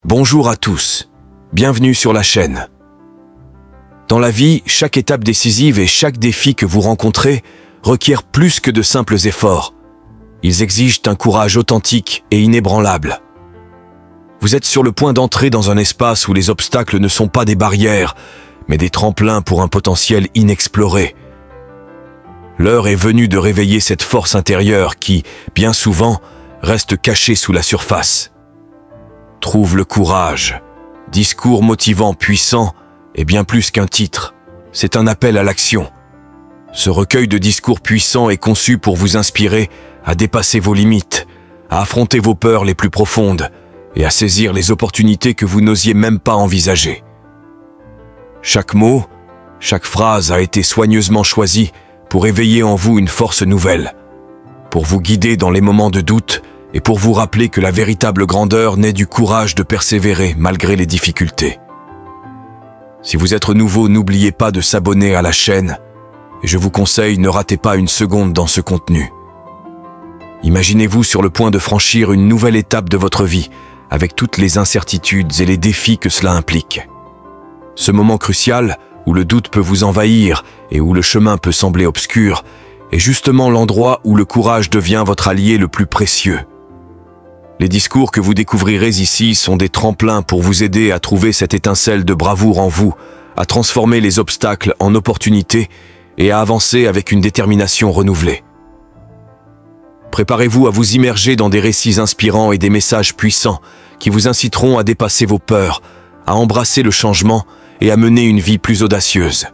Bonjour à tous, bienvenue sur la chaîne. Dans la vie, chaque étape décisive et chaque défi que vous rencontrez requiert plus que de simples efforts. Ils exigent un courage authentique et inébranlable. Vous êtes sur le point d'entrer dans un espace où les obstacles ne sont pas des barrières, mais des tremplins pour un potentiel inexploré. L'heure est venue de réveiller cette force intérieure qui, bien souvent, reste cachée sous la surface. Trouve le courage. Discours motivant puissant est bien plus qu'un titre. C'est un appel à l'action. Ce recueil de discours puissants est conçu pour vous inspirer à dépasser vos limites, à affronter vos peurs les plus profondes et à saisir les opportunités que vous n'osiez même pas envisager. Chaque mot, chaque phrase a été soigneusement choisi pour éveiller en vous une force nouvelle, pour vous guider dans les moments de doute et pour vous rappeler que la véritable grandeur naît du courage de persévérer malgré les difficultés. Si vous êtes nouveau, n'oubliez pas de s'abonner à la chaîne et je vous conseille, ne ratez pas une seconde dans ce contenu. Imaginez-vous sur le point de franchir une nouvelle étape de votre vie avec toutes les incertitudes et les défis que cela implique. Ce moment crucial où le doute peut vous envahir et où le chemin peut sembler obscur est justement l'endroit où le courage devient votre allié le plus précieux. Les discours que vous découvrirez ici sont des tremplins pour vous aider à trouver cette étincelle de bravoure en vous, à transformer les obstacles en opportunités et à avancer avec une détermination renouvelée. Préparez-vous à vous immerger dans des récits inspirants et des messages puissants qui vous inciteront à dépasser vos peurs, à embrasser le changement et à mener une vie plus audacieuse.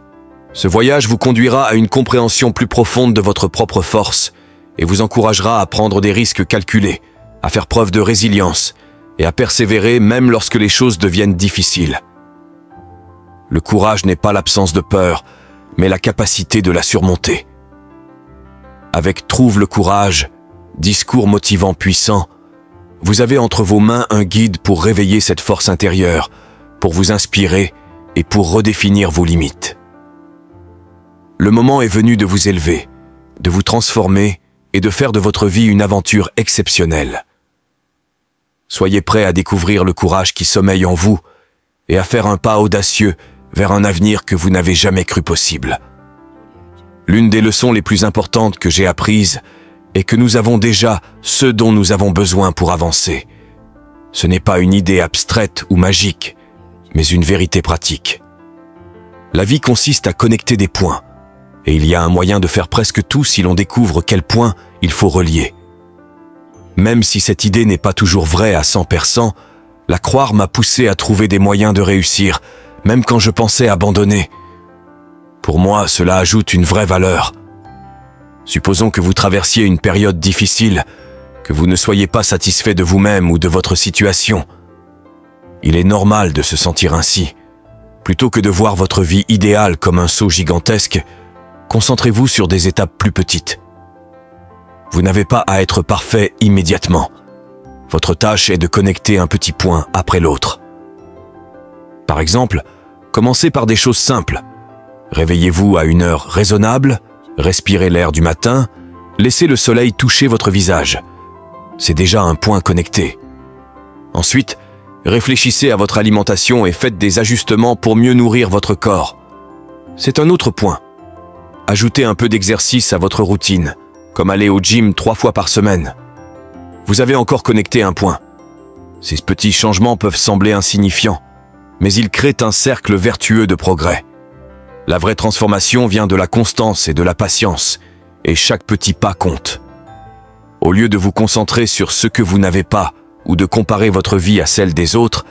Ce voyage vous conduira à une compréhension plus profonde de votre propre force et vous encouragera à prendre des risques calculés, à faire preuve de résilience et à persévérer même lorsque les choses deviennent difficiles. Le courage n'est pas l'absence de peur, mais la capacité de la surmonter. Avec Trouve le courage, discours motivant puissant, vous avez entre vos mains un guide pour réveiller cette force intérieure, pour vous inspirer et pour redéfinir vos limites. Le moment est venu de vous élever, de vous transformer et de faire de votre vie une aventure exceptionnelle. Soyez prêts à découvrir le courage qui sommeille en vous et à faire un pas audacieux vers un avenir que vous n'avez jamais cru possible. L'une des leçons les plus importantes que j'ai apprises est que nous avons déjà ce dont nous avons besoin pour avancer. Ce n'est pas une idée abstraite ou magique, mais une vérité pratique. La vie consiste à connecter des points, et il y a un moyen de faire presque tout si l'on découvre quels points il faut relier. Même si cette idée n'est pas toujours vraie à 100%, la croire m'a poussé à trouver des moyens de réussir, même quand je pensais abandonner. Pour moi, cela ajoute une vraie valeur. Supposons que vous traversiez une période difficile, que vous ne soyez pas satisfait de vous-même ou de votre situation. Il est normal de se sentir ainsi. Plutôt que de voir votre vie idéale comme un saut gigantesque, concentrez-vous sur des étapes plus petites. Vous n'avez pas à être parfait immédiatement. Votre tâche est de connecter un petit point après l'autre. Par exemple, commencez par des choses simples. Réveillez-vous à une heure raisonnable, respirez l'air du matin, laissez le soleil toucher votre visage. C'est déjà un point connecté. Ensuite, réfléchissez à votre alimentation et faites des ajustements pour mieux nourrir votre corps. C'est un autre point. Ajoutez un peu d'exercice à votre routine, comme aller au gym 3 fois par semaine. Vous avez encore connecté un point. Ces petits changements peuvent sembler insignifiants, mais ils créent un cercle vertueux de progrès. La vraie transformation vient de la constance et de la patience, et chaque petit pas compte. Au lieu de vous concentrer sur ce que vous n'avez pas, ou de comparer votre vie à celle des autres,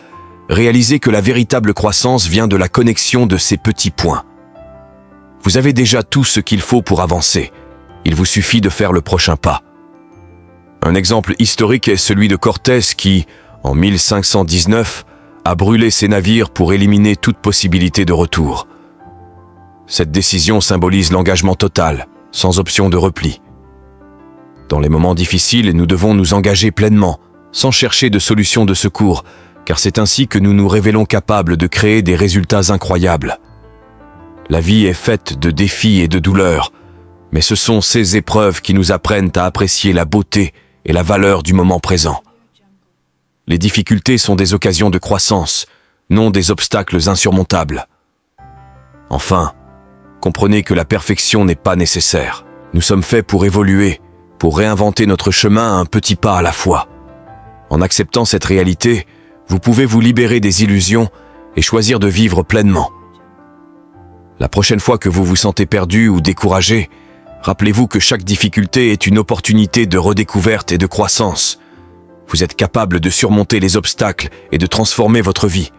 réalisez que la véritable croissance vient de la connexion de ces petits points. Vous avez déjà tout ce qu'il faut pour avancer. Il vous suffit de faire le prochain pas. Un exemple historique est celui de Cortés qui, en 1519, a brûlé ses navires pour éliminer toute possibilité de retour. Cette décision symbolise l'engagement total, sans option de repli. Dans les moments difficiles, nous devons nous engager pleinement, sans chercher de solution de secours, car c'est ainsi que nous nous révélons capables de créer des résultats incroyables. La vie est faite de défis et de douleurs, mais ce sont ces épreuves qui nous apprennent à apprécier la beauté et la valeur du moment présent. Les difficultés sont des occasions de croissance, non des obstacles insurmontables. Enfin, comprenez que la perfection n'est pas nécessaire. Nous sommes faits pour évoluer, pour réinventer notre chemin un petit pas à la fois. En acceptant cette réalité, vous pouvez vous libérer des illusions et choisir de vivre pleinement. La prochaine fois que vous vous sentez perdu ou découragé, rappelez-vous que chaque difficulté est une opportunité de redécouverte et de croissance. Vous êtes capable de surmonter les obstacles et de transformer votre vie.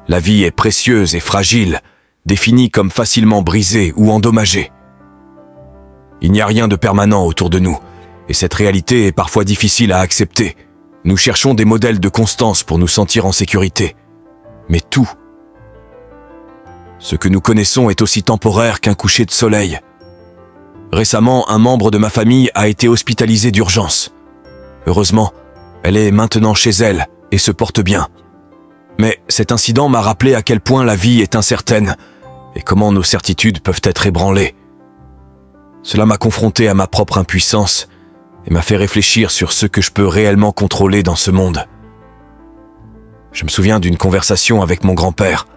La vie est précieuse et fragile, définie comme facilement brisée ou endommagée. Il n'y a rien de permanent autour de nous, et cette réalité est parfois difficile à accepter. Nous cherchons des modèles de constance pour nous sentir en sécurité. Mais tout, ce que nous connaissons est aussi temporaire qu'un coucher de soleil. Récemment, un membre de ma famille a été hospitalisé d'urgence. Heureusement, elle est maintenant chez elle et se porte bien. Mais cet incident m'a rappelé à quel point la vie est incertaine et comment nos certitudes peuvent être ébranlées. Cela m'a confronté à ma propre impuissance et m'a fait réfléchir sur ce que je peux réellement contrôler dans ce monde. Je me souviens d'une conversation avec mon grand-père,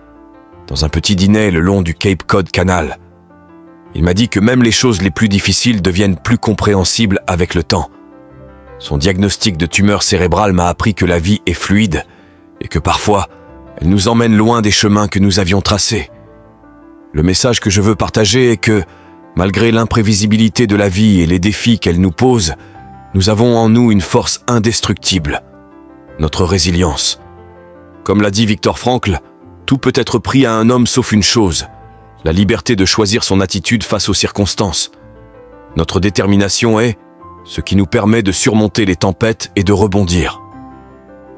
dans un petit dîner le long du Cape Cod Canal. Il m'a dit que même les choses les plus difficiles deviennent plus compréhensibles avec le temps. Son diagnostic de tumeur cérébrale m'a appris que la vie est fluide et que parfois, elle nous emmène loin des chemins que nous avions tracés. Le message que je veux partager est que, malgré l'imprévisibilité de la vie et les défis qu'elle nous pose, nous avons en nous une force indestructible, notre résilience. Comme l'a dit Viktor Frankl, tout peut être pris à un homme sauf une chose, la liberté de choisir son attitude face aux circonstances. Notre détermination est ce qui nous permet de surmonter les tempêtes et de rebondir.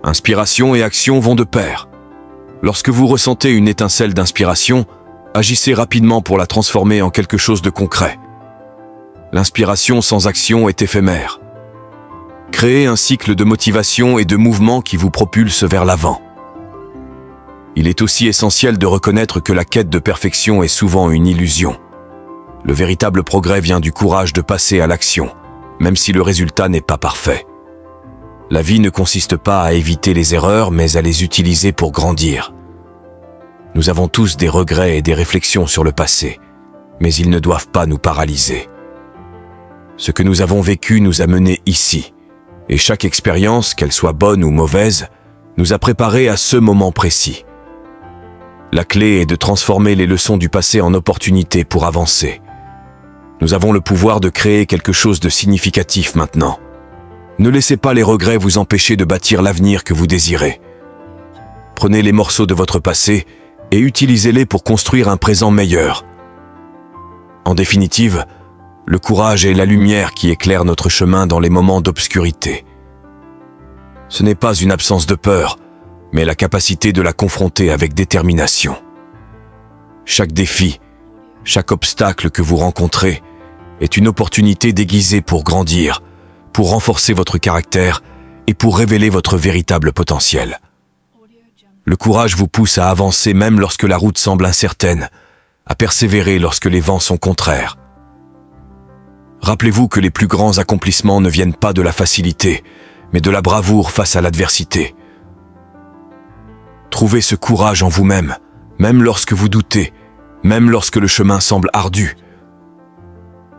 Inspiration et action vont de pair. Lorsque vous ressentez une étincelle d'inspiration, agissez rapidement pour la transformer en quelque chose de concret. L'inspiration sans action est éphémère. Créez un cycle de motivation et de mouvement qui vous propulse vers l'avant. Il est aussi essentiel de reconnaître que la quête de perfection est souvent une illusion. Le véritable progrès vient du courage de passer à l'action, même si le résultat n'est pas parfait. La vie ne consiste pas à éviter les erreurs, mais à les utiliser pour grandir. Nous avons tous des regrets et des réflexions sur le passé, mais ils ne doivent pas nous paralyser. Ce que nous avons vécu nous a menés ici, et chaque expérience, qu'elle soit bonne ou mauvaise, nous a préparés à ce moment précis. La clé est de transformer les leçons du passé en opportunités pour avancer. Nous avons le pouvoir de créer quelque chose de significatif maintenant. Ne laissez pas les regrets vous empêcher de bâtir l'avenir que vous désirez. Prenez les morceaux de votre passé et utilisez-les pour construire un présent meilleur. En définitive, le courage est la lumière qui éclaire notre chemin dans les moments d'obscurité. Ce n'est pas une absence de peur, mais la capacité de la confronter avec détermination. Chaque défi, chaque obstacle que vous rencontrez est une opportunité déguisée pour grandir, pour renforcer votre caractère et pour révéler votre véritable potentiel. Le courage vous pousse à avancer même lorsque la route semble incertaine, à persévérer lorsque les vents sont contraires. Rappelez-vous que les plus grands accomplissements ne viennent pas de la facilité, mais de la bravoure face à l'adversité. Trouvez ce courage en vous-même, même lorsque vous doutez, même lorsque le chemin semble ardu.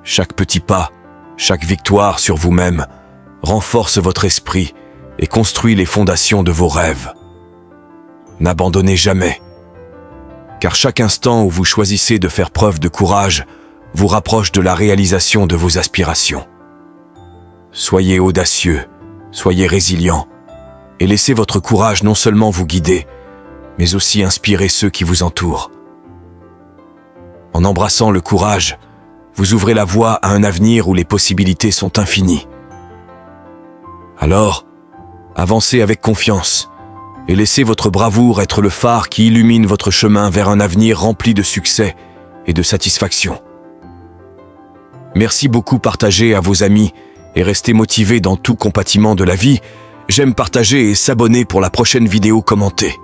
Chaque petit pas, chaque victoire sur vous-même renforce votre esprit et construit les fondations de vos rêves. N'abandonnez jamais, car chaque instant où vous choisissez de faire preuve de courage vous rapproche de la réalisation de vos aspirations. Soyez audacieux, soyez résilient, et laissez votre courage non seulement vous guider, mais aussi inspirer ceux qui vous entourent. En embrassant le courage, vous ouvrez la voie à un avenir où les possibilités sont infinies. Alors, avancez avec confiance et laissez votre bravoure être le phare qui illumine votre chemin vers un avenir rempli de succès et de satisfaction. Merci beaucoup, partagez à vos amis et restez motivés dans tout compartiment de la vie. J'aime partager et s'abonner pour la prochaine vidéo commentée.